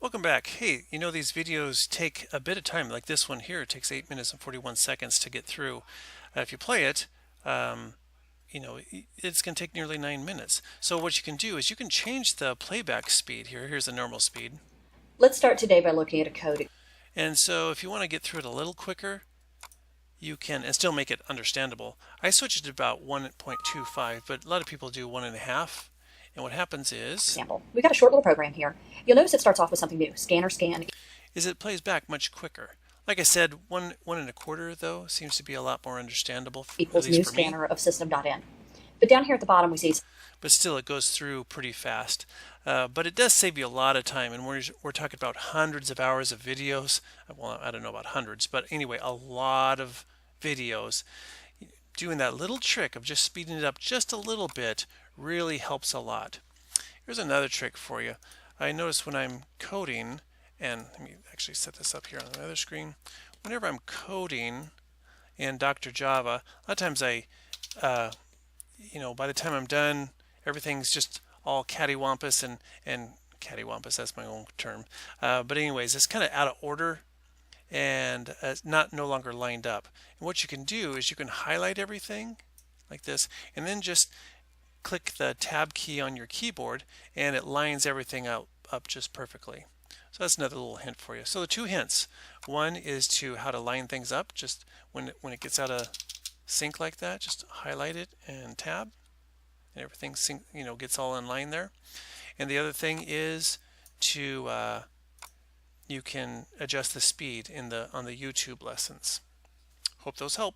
Welcome back. Hey, these videos take a bit of time, like this one here. It takes 8 minutes and 41 seconds to get through. If you play it, um, it's going to take nearly 9 minutes. So what you can do is you can change the playback speed here. Here's the normal speed. Let's start today by looking at a code. And so if you want to get through it a little quicker, you can, and still make it understandable. I switched it to about 1.25, but a lot of people do 1.5. And what happens Example. We've got a short little program here. You'll notice it starts off with something new. Scanner scan is it plays back much quicker. Like I said, 1.25 though seems to be a lot more understandable, at equals least new for me. scanner of system.in. But down here at the bottom we see But still, it goes through pretty fast. But it does save you a lot of time, and we're talking about hundreds of hours of videos. Well, I don't know about hundreds, but anyway, a lot of videos. Doing that little trick of just speeding it up just a little bit really helps a lot. Here's another trick for you. I notice when I'm coding, and let me actually set this up here on another screen. Whenever I'm coding in Dr. Java, a lot of times by the time I'm done, everything's just all cattywampus and cattywampus, that's my own term. But anyways, it's kind of out of order and not no longer lined up. And what you can do is you can highlight everything like this and then just click the tab key on your keyboard and it lines everything up just perfectly. So that's another little hint for you. So the two hints. One is to how to line things up. Just when it gets out of sync like that, just highlight it and tab, and everything gets all in line there. And the other thing is to you can adjust the speed on the YouTube lessons. Hope those help.